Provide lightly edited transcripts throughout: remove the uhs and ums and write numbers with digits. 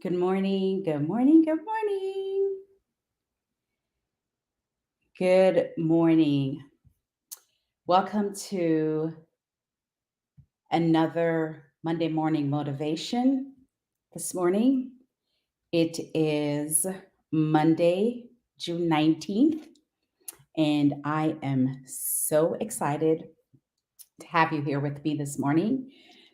Good morning, good morning, good morning. Good morning. Welcome to another Monday morning motivation. This morning, it is Monday, June 19th, and I am so excited to have you here with me this morning.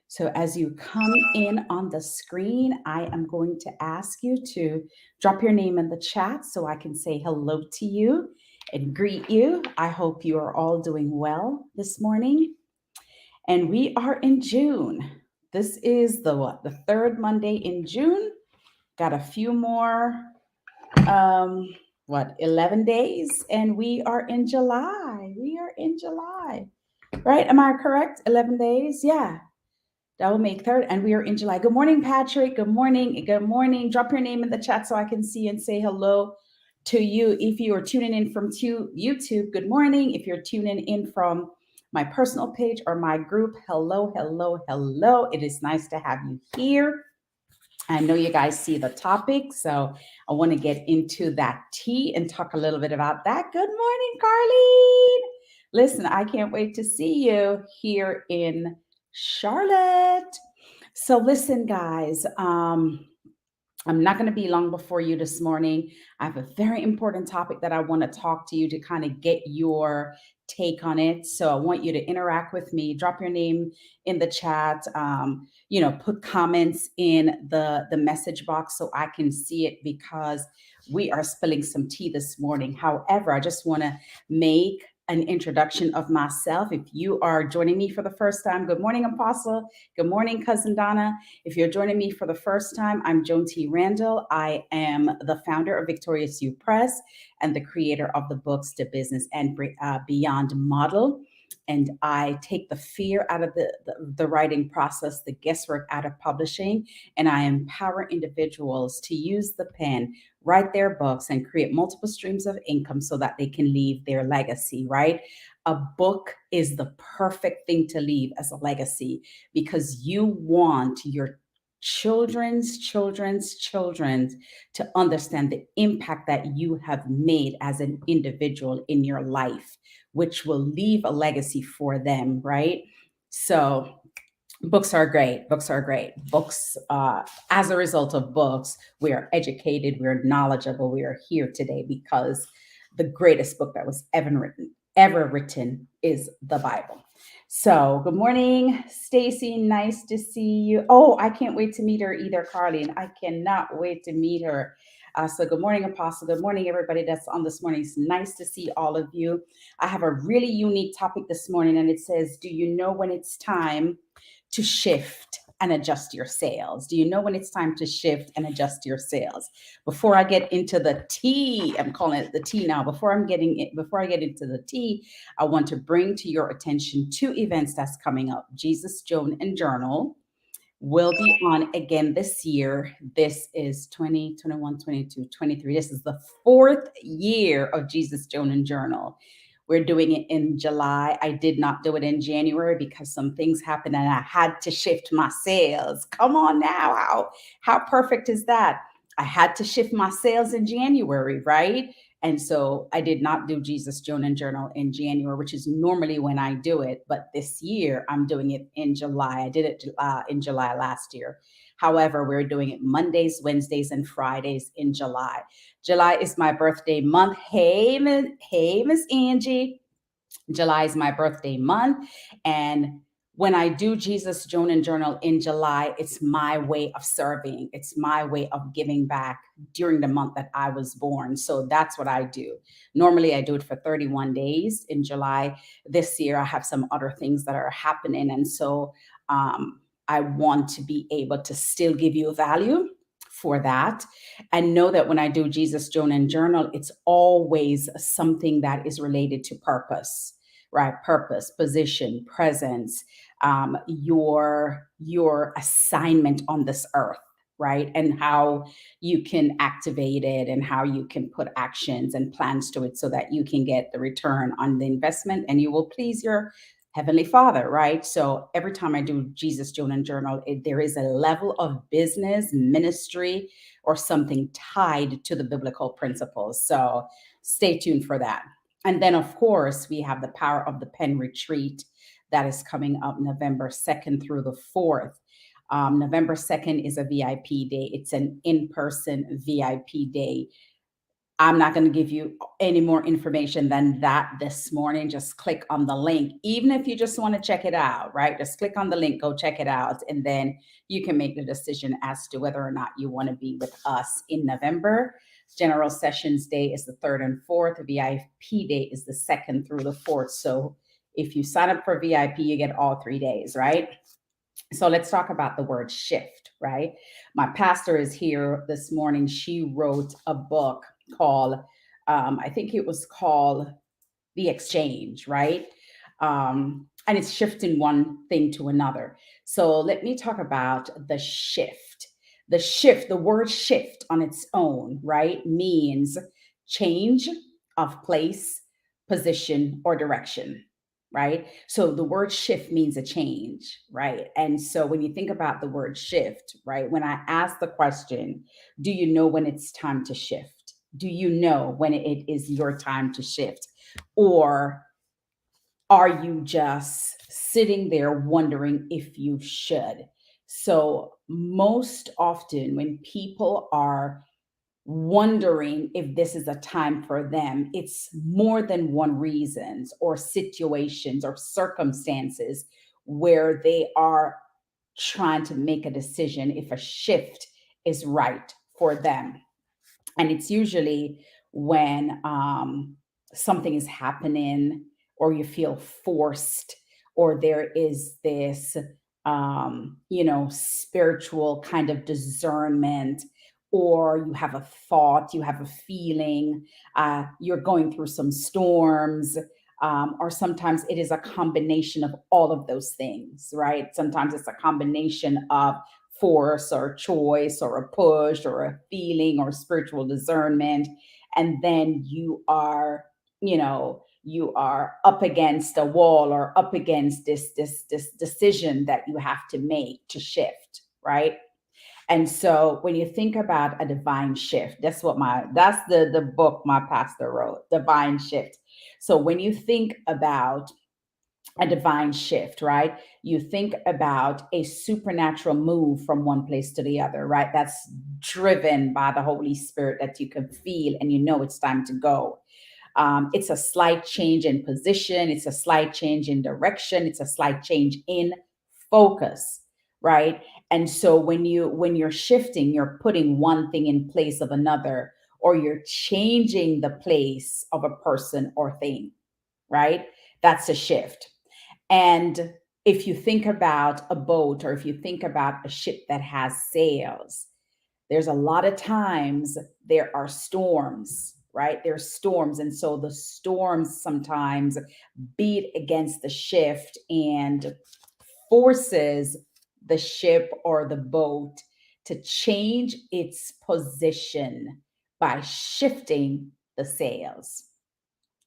So, as you come in on the screen, I am going to ask you to drop your name in the chat so I can say hello to you and greet you. I hope you are all doing well this morning. And we are in June. This is the what? The third Monday in June. Got a few more, um, 11 days, and we are in July. We are in July, right? Am I correct? 11 days? Yeah. That will make third, and we are in July. Good morning, Patrick. Good morning. Good morning. Drop your name in the chat so I can see and say hello to you. If you are tuning in from YouTube, good morning. If you're tuning in from my personal page or my group, hello, hello, hello. It is nice to have you here. I know you guys see the topic, so I want to get into that tea and talk a little bit about that. Good morning, Carlene. Listen, I can't wait to see you here in Charlotte. So, listen, guys, I'm not going to be long before you this morning. I have a very important topic that I want to talk to you to kind of get your take on it. So I want you to interact with me. Drop your name in the chat. Put comments in the message box so I can see it because we are spilling some tea this morning. However, I just want to make an introduction of myself. If you are joining me for the first time, good morning, Apostle. Good morning, Cousin Donna. If you're joining me for the first time, I'm Joan T. Randall. I am the founder of Victorious You Press and the creator of the books To Business and Beyond model. And I take the fear out of the writing process, the guesswork out of publishing, and I empower individuals to use the pen, write their books, and create multiple streams of income so that they can leave their legacy, right? A book is the perfect thing to leave as a legacy because you want your children's to understand the impact that you have made as an individual in your life, which will leave a legacy for them, right? So books are great. Books are great. Books, as a result of books, we are educated, we're knowledgeable, we are here today because the greatest book that was ever written is the Bible. So, good morning, Stacy. Nice to see you. Oh, I can't wait to meet her either, Carlene. I cannot wait to meet her. So, good morning, Apostle. Good morning, everybody that's on this morning. It's nice to see all of you. I have a really unique topic this morning, and it says, do you know when it's time to shift and adjust your sales? Do you know when it's time to shift and adjust your sales? Before I get into the tea, I'm calling it the tea now. Before I get into the tea, I want to bring to your attention two events that's coming up. Jesus, Joan, and Journal will be on again this year. This is 20, 21, 22, 23. This is the fourth year of Jesus, Joan, and Journal. We're doing it in July. I did not do it in January because some things happened and I had to shift my sales. Come on now. How perfect is that? I had to shift my sales in January, right? And so I did not do Jesus, Joan, and Journal in January, which is normally when I do it. But this year, I'm doing it in July. I did it in July last year. However, we're doing it Mondays, Wednesdays, and Fridays in July. July is my birthday month. Hey, Miss Angie. July is my birthday month. And when I do Jesus, Joan, and Journal in July, it's my way of serving. It's my way of giving back during the month that I was born. So that's what I do. Normally, I do it for 31 days in July. This year, I have some other things that are happening. And so I want to be able to still give you value for that and know that when I do Jesus, Joan, and Journal, it's always something that is related to purpose, right? Purpose, position, presence, your assignment on this earth, right? And how you can activate it and how you can put actions and plans to it so that you can get the return on the investment and you will please your Heavenly Father, right? So every time I do Jesus, Joan, and Journal, there is a level of business, ministry, or something tied to the biblical principles. So stay tuned for that. And then, of course, we have the Power of the Pen retreat that is coming up November 2nd through the 4th. November 2nd is a VIP day, it's an in person VIP day. I'm not going to give you any more information than that this morning. Just click on the link. Even if you just want to check it out, right? Just click on the link, go check it out, and then you can make the decision as to whether or not you want to be with us in November. General Sessions Day is the 3rd and 4th. VIP Day is the 2nd through the 4th. So if you sign up for VIP, you get all 3 days, right? So let's talk about the word shift, right? My pastor is here this morning. She wrote a book called, I think it was called The Exchange, right? And it's shifting one thing to another. So let me talk about the shift. The shift, the word shift on its own, right, means change of place, position, or direction, right? So the word shift means a change, right? And so when you think about the word shift, right, when I ask the question, do you know when it's time to shift? Do you know when it is your time to shift? Or are you just sitting there wondering if you should? So, most often, when people are wondering if this is a time for them, it's more than one reasons or situations or circumstances where they are trying to make a decision if a shift is right for them. And it's usually when something is happening or you feel forced or there is this spiritual kind of discernment, or you have a thought, you have a feeling, you're going through some storms, or sometimes it is a combination of all of those things, right? Sometimes it's a combination of force or choice or a push or a feeling or spiritual discernment. And then you are up against a wall or up against this decision that you have to make to shift, right? And so when you think about a divine shift, that's the book my pastor wrote, Divine Shift. So when you think about a divine shift, right? You think about a supernatural move from one place to the other, right? That's driven by the Holy Spirit that you can feel and you know it's time to go. It's a slight change in position, it's a slight change in direction, it's a slight change in focus, right? And so when you're shifting, you're putting one thing in place of another, or you're changing the place of a person or thing, right? That's a shift. And if you think about a boat or if you think about a ship that has sails, there's a lot of times there are storms, right? There's storms. And so the storms sometimes beat against the shift and forces the ship or the boat to change its position by shifting the sails,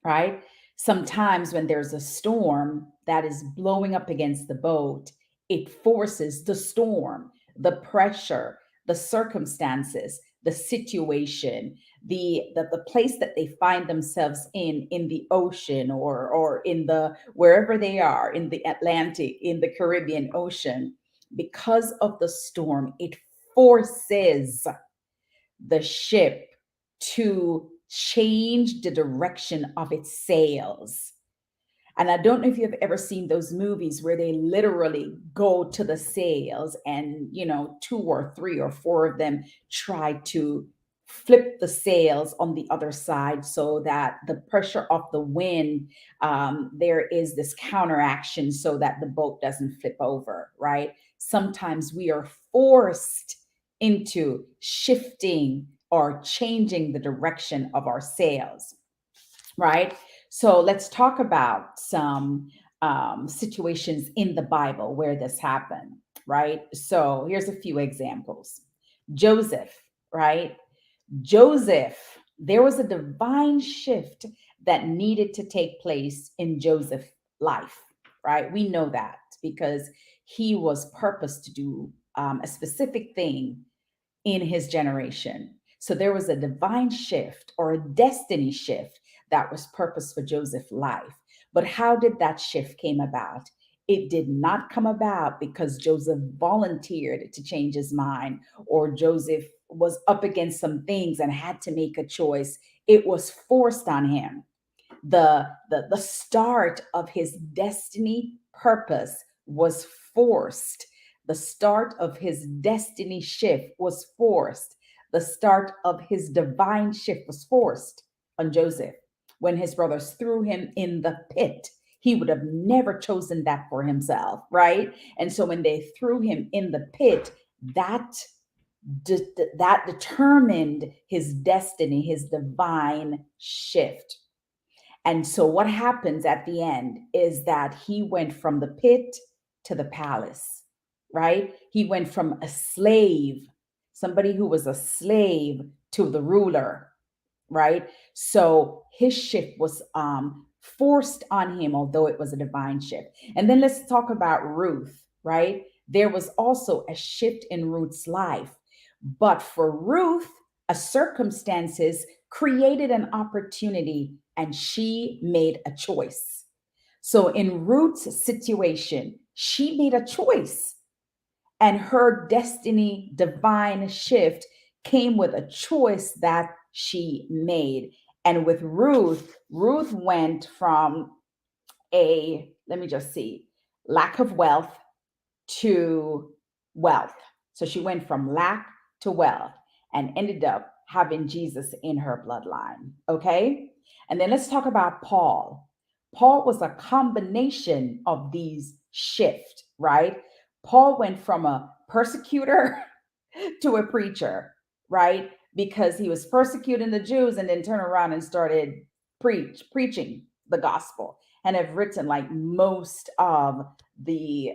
right? Sometimes when there's a storm that is blowing up against the boat, it forces the storm, the pressure, the circumstances, the situation, the place that they find themselves in the ocean or in the wherever they are, in the Atlantic, in the Caribbean Ocean, because of the storm, it forces the ship to change the direction of its sails. And I don't know if you've ever seen those movies where they literally go to the sails and, two or three or four of them try to flip the sails on the other side so that the pressure of the wind, there is this counteraction so that the boat doesn't flip over, right? Sometimes we are forced into shifting or changing the direction of our sails, right? So let's talk about some situations in the Bible where this happened, right? So here's a few examples. Joseph, right? Joseph, there was a divine shift that needed to take place in Joseph's life, right? We know that because he was purposed to do a specific thing in his generation. So there was a divine shift or a destiny shift that was purpose for Joseph's life. But how did that shift came about? It did not come about because Joseph volunteered to change his mind or Joseph was up against some things and had to make a choice. It was forced on him. The start of his destiny purpose was forced. The start of his destiny shift was forced. The start of his divine shift was forced on Joseph. When his brothers threw him in the pit, he would have never chosen that for himself, right? And so when they threw him in the pit, that that determined his destiny, his divine shift. And so what happens at the end is that he went from the pit to the palace, right? He went from a slave, somebody who was a slave, to the ruler, right? So his shift was forced on him, although it was a divine shift. And then let's talk about Ruth, right? There was also a shift in Ruth's life. But for Ruth, a circumstances created an opportunity and she made a choice. So in Ruth's situation, she made a choice and her destiny divine shift came with a choice that she made. And with Ruth, Ruth went from a, let me just see, lack of wealth to wealth. So she went from lack to wealth and ended up having Jesus in her bloodline. Okay. And then let's talk about Paul. Paul was a combination of these shift, right? Paul went from a persecutor to a preacher, right? Because he was persecuting the Jews and then turned around and started preaching the gospel and have written like most of the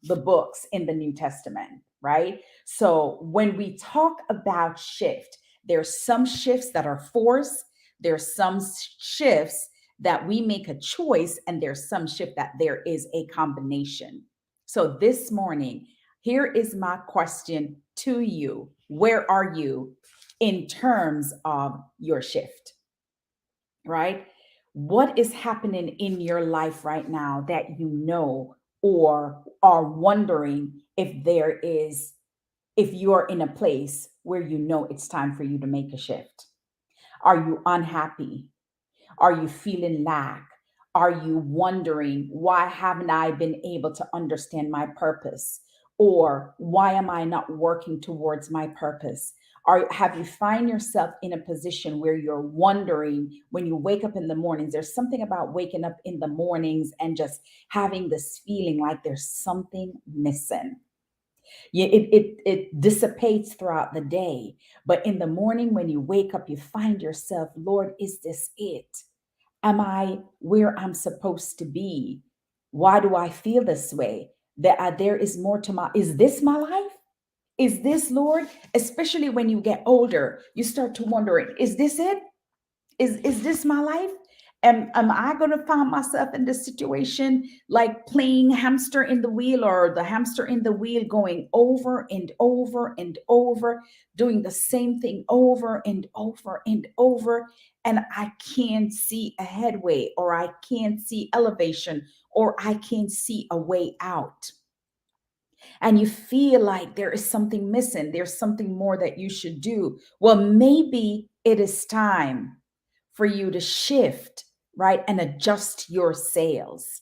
books in the New Testament, right? So when we talk about shift, there's some shifts that are forced, there's some shifts that we make a choice, and there's some shift that there is a combination. So this morning, here is my question to you. Where are you in terms of your shift? Right? What is happening in your life right now that you know or are wondering if there is, if you're in a place where you know it's time for you to make a shift? Are you unhappy? Are you feeling lack? Are you wondering, why haven't I been able to understand my purpose? Or why am I not working towards my purpose? Have you find yourself in a position where you're wondering when you wake up in the mornings? There's something about waking up in the mornings and just having this feeling like there's something missing. Yeah, it dissipates throughout the day. But in the morning when you wake up, you find yourself, Lord, is this it? Am I where I'm supposed to be? Why do I feel this way? That there is more to my, is this my life? Is this, Lord? Especially when you get older, you start to wondering, is this it? Is this my life? Am I going to find myself in this situation like playing hamster in the wheel, or the hamster in the wheel going over and over and over, doing the same thing over and over and over, and I can't see a headway, or I can't see elevation, or I can't see a way out? And you feel like there is something missing, there's something more that you should do. Well, maybe it is time for you to shift, right? And adjust your sails.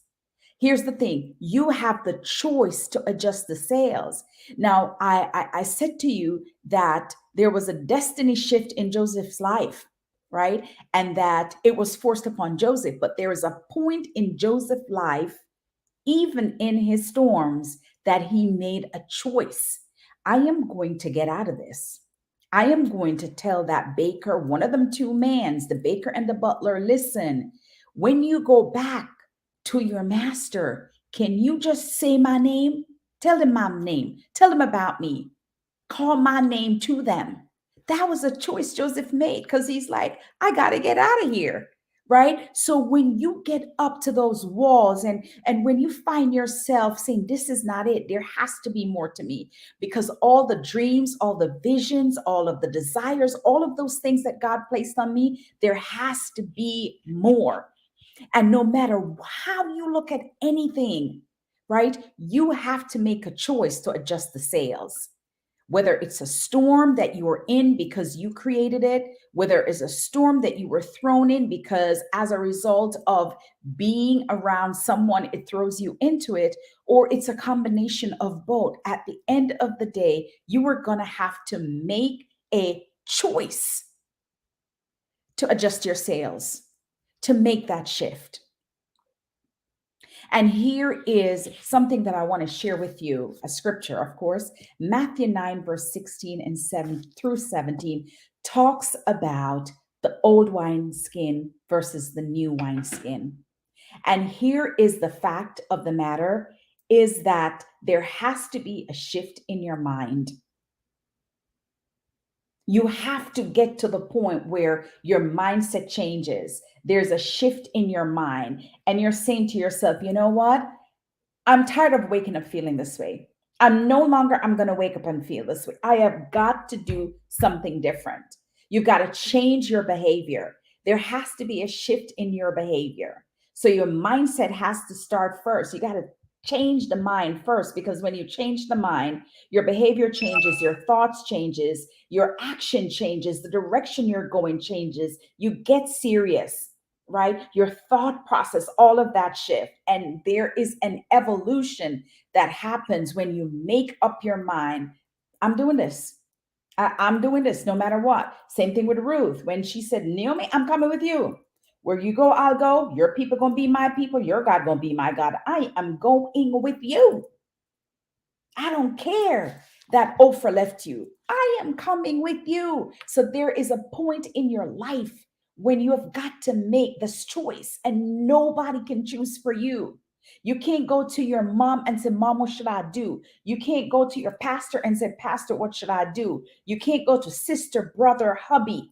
Here's the thing, you have the choice to adjust the sails. Now, I said to you that there was a destiny shift in Joseph's life, right? And that it was forced upon Joseph. But there is a point in Joseph's life, even in his storms, that he made a choice. I am going to get out of this. I am going to tell that baker, one of them two mans, the baker and the butler, listen, when you go back to your master, can you just say my name? Tell them my name. Tell them about me. Call my name to them. That was a choice Joseph made, because he's like, I got to get out of here. right? So when you get up to those walls, and when you find yourself saying, this is not it, there has to be more to me, because all the dreams, all the visions, all of the desires, all of those things that God placed on me, there has to be more. And no matter how you look at anything, right, you have to make a choice to adjust the sails. Whether it's a storm that you are in because you created it, whether it's a storm that you were thrown in because as a result of being around someone, it throws you into it, or it's a combination of both. At the end of the day, you are going to have to make a choice to adjust your sails, to make that shift. And here is something that I want to share with you, a scripture, of course. Matthew 9, verse 16 and 7 through 17 talks about the old wineskin versus the new wineskin. And here is the fact of the matter is that there has to be a shift in your mind. You have to get to the point where your mindset changes. There's a shift in your mind, and you're saying to yourself, you know what? I'm tired of waking up feeling this way. I'm going to wake up and feel this way. I have got to do something different. You got to change your behavior. There has to be a shift in your behavior. So your mindset has to start first. You got to change the mind first, because when you change the mind, your behavior changes, your thoughts changes, your action changes, the direction you're going changes. You get serious, right? Your thought process, all of that shift. And there is an evolution that happens when you make up your mind. I'm doing this. I'm doing this no matter what. Same thing with Ruth when she said, Naomi, I'm coming with you. Where you go, I'll go. Your people gonna be my people. Your God gonna be my God. I am going with you. I don't care that Oprah left you. I am coming with you. So there is a point in your life when you have got to make this choice, and nobody can choose for you. You can't go to your mom and say, Mom, what should I do? You can't go to your pastor and say, Pastor, what should I do? You can't go to sister, brother, hubby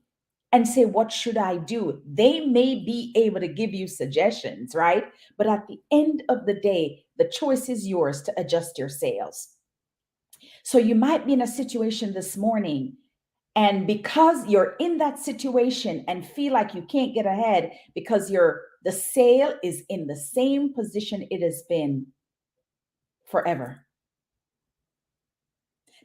and say, what should I do? They may be able to give you suggestions, right? But at the end of the day, the choice is yours to adjust your sails. So you might be in a situation this morning, and because you're in that situation and feel like you can't get ahead because the sail is in the same position it has been forever.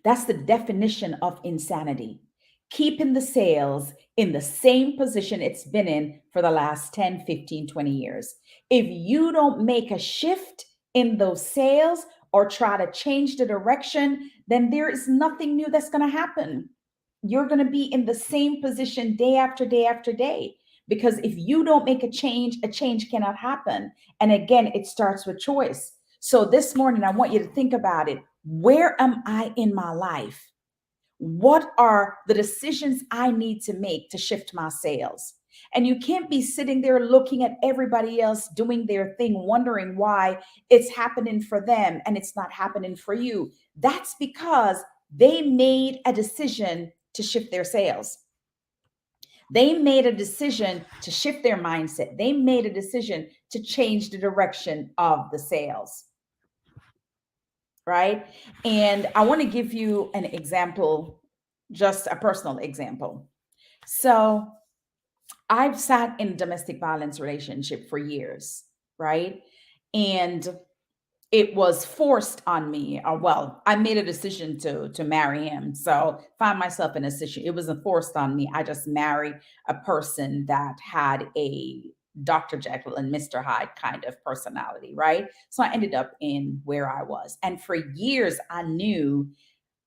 That's the definition of insanity. Keeping the sails in the same position it's been in for the last 10, 15, 20 years. If you don't make a shift in those sails or try to change the direction, then there is nothing new that's going to happen. You're going to be in the same position day after day after day. Because if you don't make a change cannot happen. And again, it starts with choice. So this morning, I want you to think about it. Where am I in my life? What are the decisions I need to make to shift my sails? And you can't be sitting there looking at everybody else doing their thing, wondering why it's happening for them and it's not happening for you. That's because they made a decision to shift their sails. They made a decision to shift their mindset. They made a decision to change the direction of the sails, right? And I want to give you an example, just a personal example. So I've sat in a domestic violence relationship for years, right? And it was forced on me. Well, I made a decision to marry him. So find myself in a situation. It wasn't forced on me. I just married a person that had a Dr. Jekyll and Mr. Hyde kind of personality, right? So I ended up in where I was. And for years, I knew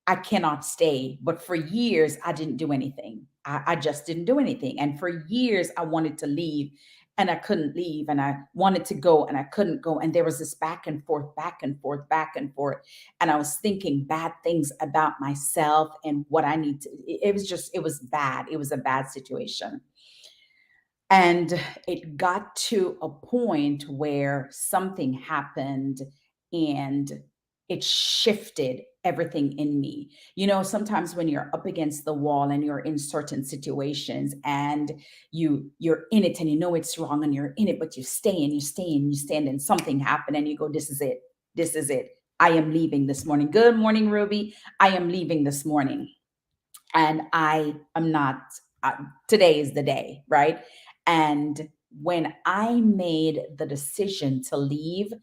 I cannot stay. But for years, I didn't do anything. I just didn't do anything. And for years, I wanted to leave and I couldn't leave. And I wanted to go and I couldn't go. And there was this back and forth, back and forth, back and forth. And I was thinking bad things about myself and what I need to. It was bad. It was a bad situation. And it got to a point where something happened, and it shifted everything in me. Sometimes when you're up against the wall and you're in certain situations and you're in it and you know it's wrong and you're in it, but you stay and you stay and you stand and something happened and you go, this is it. This is it. I am leaving this morning. Good morning, Ruby. I am leaving this morning. And I am not, uh, today is the day, right? And when I made the decision to leave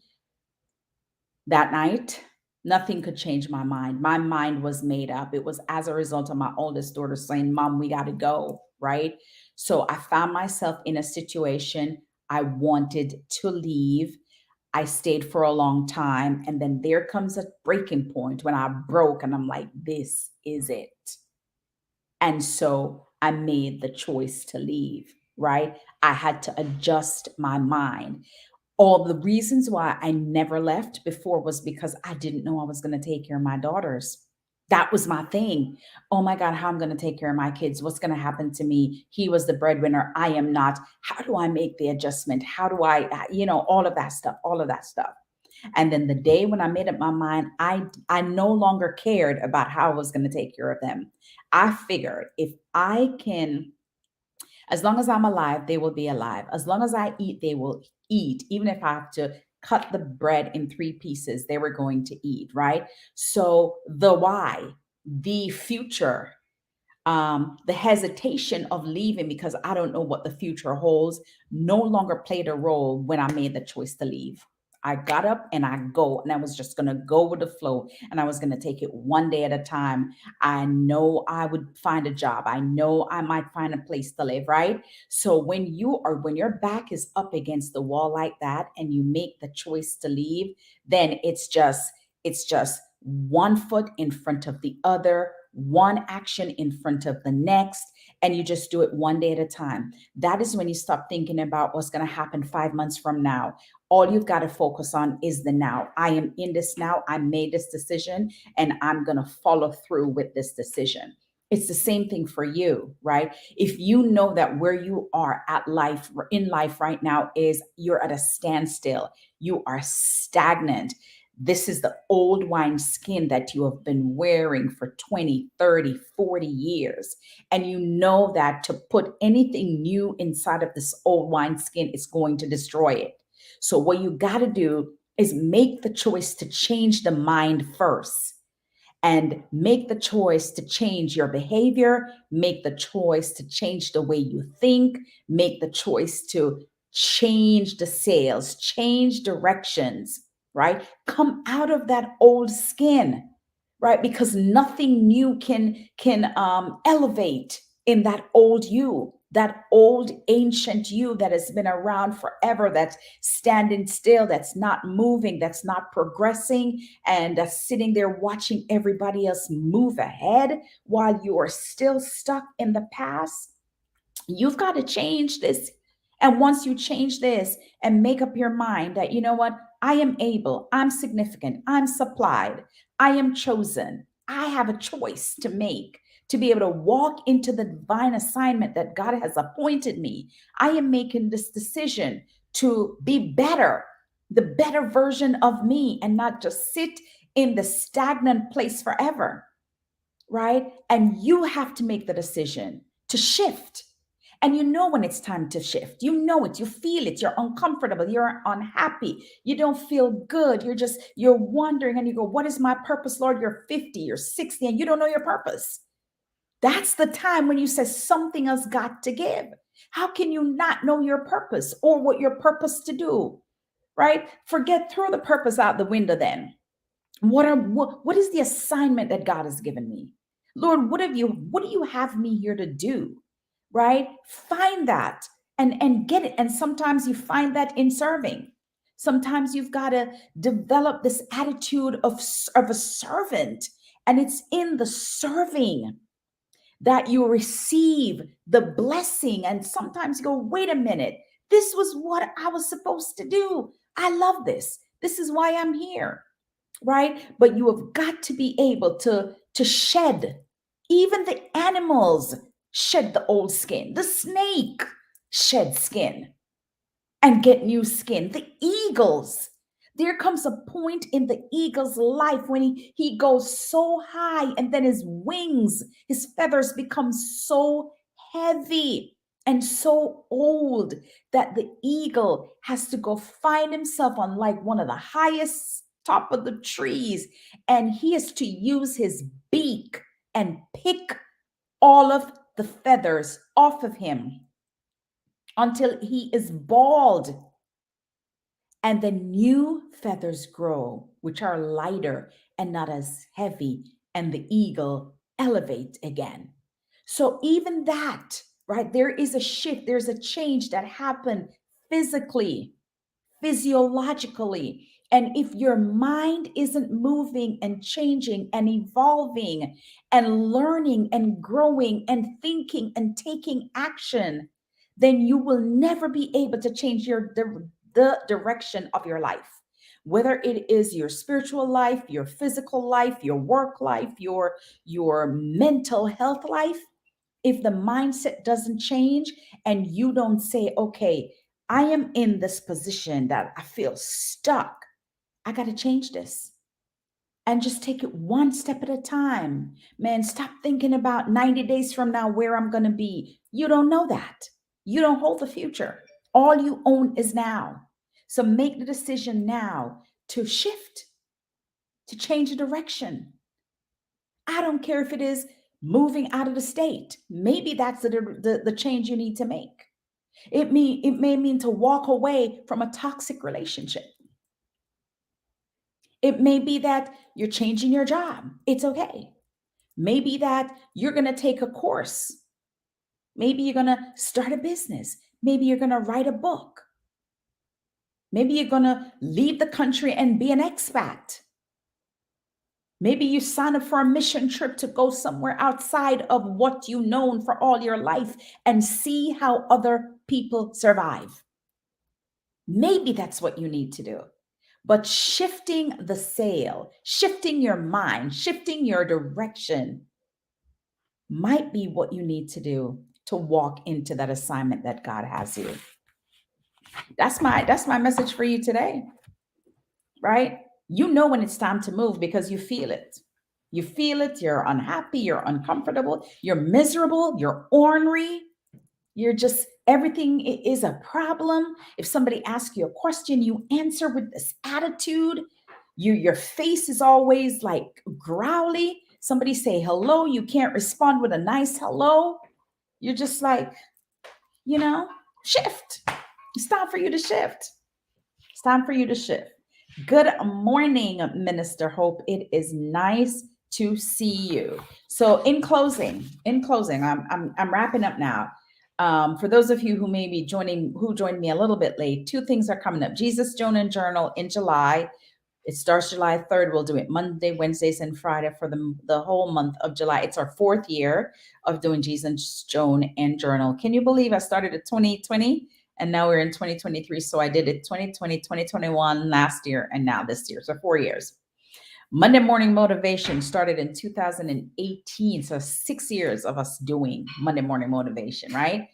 that night, nothing could change my mind. My mind was made up. It was as a result of my oldest daughter saying, Mom, we got to go, right? So I found myself in a situation I wanted to leave. I stayed for a long time. And then there comes a breaking point when I broke and I'm like, this is it. And so I made the choice to leave, right? I had to adjust my mind. All the reasons why I never left before was because I didn't know I was going to take care of my daughters. That was my thing. Oh my God, how I'm going to take care of my kids? What's going to happen to me? He was the breadwinner. I am not. How do I make the adjustment? How do I, all of that stuff, all of that stuff. And then the day when I made up my mind, I no longer cared about how I was going to take care of them. I figured if I can, as long as I'm alive, they will be alive. As long as I eat, they will eat. Even if I have to cut the bread in three pieces, they were going to eat, right? So the why, the future, the hesitation of leaving because I don't know what the future holds no longer played a role when I made the choice to leave. I got up and I go, and I was just going to go with the flow, and I was going to take it one day at a time. I know I would find a job. I know I might find a place to live, right? So when your back is up against the wall like that and you make the choice to leave, then it's just one foot in front of the other, one action in front of the next, and you just do it one day at a time. That is when you stop thinking about what's going to happen 5 months from now. All you've got to focus on is the now. I am in this now. I made this decision and I'm going to follow through with this decision. It's the same thing for you, right? If you know that where you are at life in life right now is you're at a standstill, you are stagnant. This is the old wine skin that you have been wearing for 20, 30, 40 years. And you know that to put anything new inside of this old wine skin is going to destroy it. So, what you got to do is make the choice to change the mind first and make the choice to change your behavior, make the choice to change the way you think, make the choice to change the sales, change directions, right? Come out of that old skin, right? Because nothing new can elevate in that old you, that old ancient you that has been around forever, that's standing still, that's not moving, that's not progressing, and that's sitting there watching everybody else move ahead while you are still stuck in the past. You've got to change this. And once you change this and make up your mind that, you know what, I am able, I'm significant, I'm supplied, I am chosen, I have a choice to make to be able to walk into the divine assignment that God has appointed me. I am making this decision to be better, the better version of me, and not just sit in the stagnant place forever, right? And you have to make the decision to shift. And you know when it's time to shift. You know it, you feel it, you're uncomfortable, you're unhappy, you don't feel good. You're wondering and you go, what is my purpose, Lord? You're 50, you're 60, and you don't know your purpose. That's the time when you say something has got to give. How can you not know your purpose or what your purpose to do? Right? Throw the purpose out the window then. What is the assignment that God has given me? Lord, what do you have me here to do? Right? Find that and get it. And sometimes you find that in serving. Sometimes you've got to develop this attitude of a servant, and it's in the serving that you receive the blessing. And sometimes you go, wait a minute, this was what I was supposed to do. I love this. This is why I'm here, right? But you have got to be able to shed. Even the animals shed the old skin. The snake shed skin and get new skin. The eagles, There comes a point in the eagle's life when he goes so high, and then his wings, his feathers become so heavy and so old that the eagle has to go find himself on like one of the highest top of the trees, and he has to use his beak and pick all of the feathers off of him until he is bald, and then new feathers grow, which are lighter and not as heavy, and the eagle elevates again. So, even that, right, there is a shift, there's a change that happened physically, physiologically. And if your mind isn't moving and changing and evolving and learning and growing and thinking and taking action, then you will never be able to change the direction of your life. Whether it is your spiritual life, your physical life, your work life, your mental health life, if the mindset doesn't change and you don't say, okay, I am in this position that I feel stuck, I got to change this, and just take it one step at a time. Man, stop thinking about 90 days from now where I'm going to be. You don't know that. You don't hold the future. All you own is now. So make the decision now to shift, to change the direction. I don't care if it is moving out of the state. Maybe that's the change you need to make. It may mean to walk away from a toxic relationship. It may be that you're changing your job. It's okay. Maybe that you're going to take a course. Maybe you're going to start a business. Maybe you're going to write a book. Maybe you're going to leave the country and be an expat. Maybe you sign up for a mission trip to go somewhere outside of what you've known for all your life and see how other people survive. Maybe that's what you need to do. But shifting the sail, shifting your mind, shifting your direction might be what you need to do to walk into that assignment that God has you. That's my message for you today. Right? You know when it's time to move because you feel it. You feel it, you're unhappy, you're uncomfortable, you're miserable, you're ornery, you're just, everything is a problem. If somebody asks you a question, you answer with this attitude. Your face is always like growly. Somebody say hello, you can't respond with a nice hello. You're just like, shift. It's time for you to shift. It's time for you to shift. Good morning, Minister Hope. It is nice to see you. So, in closing, I'm wrapping up now. For those of you who may be who joined me a little bit late, two things are coming up. Jesus, Joan, and Journal in July. It starts July 3rd. We'll do it Monday, Wednesdays, and Friday for the whole month of July. It's our 4th year of doing Jesus, Joan, and Journal. Can you believe I started in 2020 and now we're in 2023? So I did it 2020, 2021 last year, and now this year. So 4 years. Monday Morning Motivation started in 2018. So 6 years of us doing Monday Morning Motivation, right?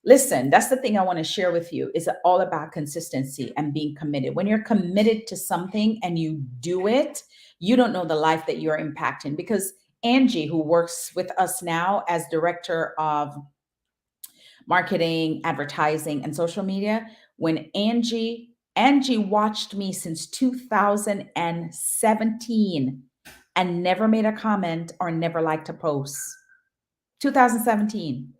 Listen, that's the thing I want to share with you, is all about consistency and being committed. When you're committed to something and you do it, you don't know the life that you're impacting. Because Angie, who works with us now as director of marketing, advertising, and social media, when Angie watched me since 2017 and never made a comment or never liked a post. 2017.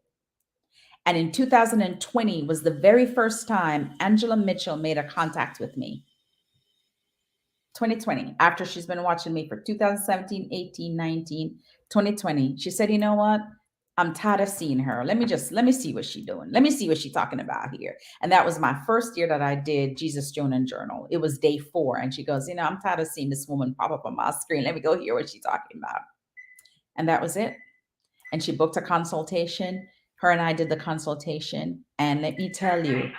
And in 2020 was the very first time Angela Mitchell made a contact with me. 2020, after she's been watching me for 2017, 18, 19, 2020. She said, you know what? I'm tired of seeing her. Let me see what she's doing. Let me see what she's talking about here. And that was my first year that I did Jesus, Joan, and Journal. It was day 4. And she goes, I'm tired of seeing this woman pop up on my screen. Let me go hear what she's talking about. And that was it. And she booked a consultation. Her and I did the consultation. And let me tell you,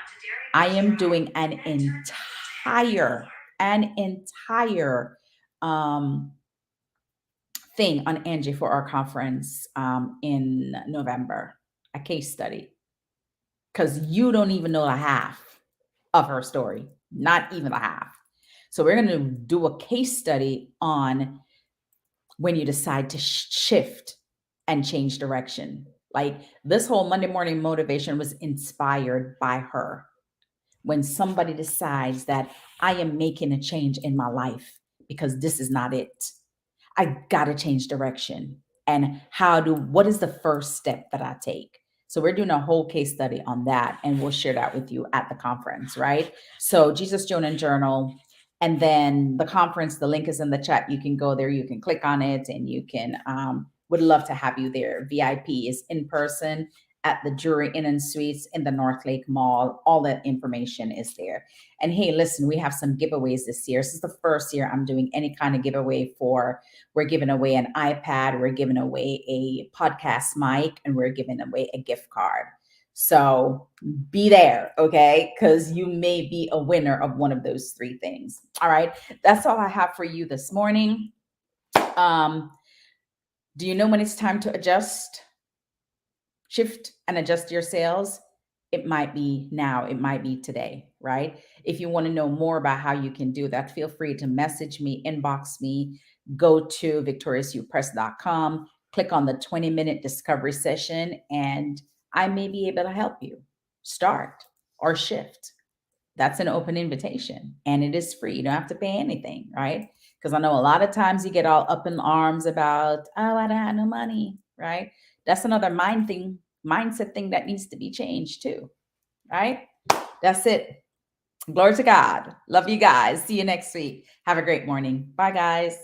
I am doing an entire thing on Angie for our conference in November, a case study, because you don't even know the half of her story, not even the half. So we're going to do a case study on when you decide to shift and change direction. Like this whole Monday morning motivation was inspired by her. When somebody decides that I am making a change in my life because this is not it, I got to change direction. And what is the first step that I take? So we're doing a whole case study on that, and we'll share that with you at the conference, right? So Jesus, Joan, and Journal. And then the conference, the link is in the chat. You can go there, you can click on it, and you can, would love to have you there. VIP is in person at the Drury Inn and Suites in the North Lake Mall. All that information is there. And hey, listen, we have some giveaways this year. This is the first year I'm doing any kind of giveaway we're giving away an iPad, we're giving away a podcast mic, and we're giving away a gift card. So be there, okay? Because you may be a winner of one of those three things. All right. That's all I have for you this morning. Do you know when it's time to shift and adjust your sales? It might be now, it might be today, right? If you want to know more about how you can do that, feel free to message me, inbox me, go to victorioupress.com, click on the 20-minute discovery session, and I may be able to help you start or shift. That's an open invitation, and it is free. You don't have to pay anything, right? Because I know a lot of times you get all up in arms about, oh, I don't have no money, right? That's another mindset thing that needs to be changed too, right? That's it. Glory to God. Love you guys. See you next week. Have a great morning. Bye, guys.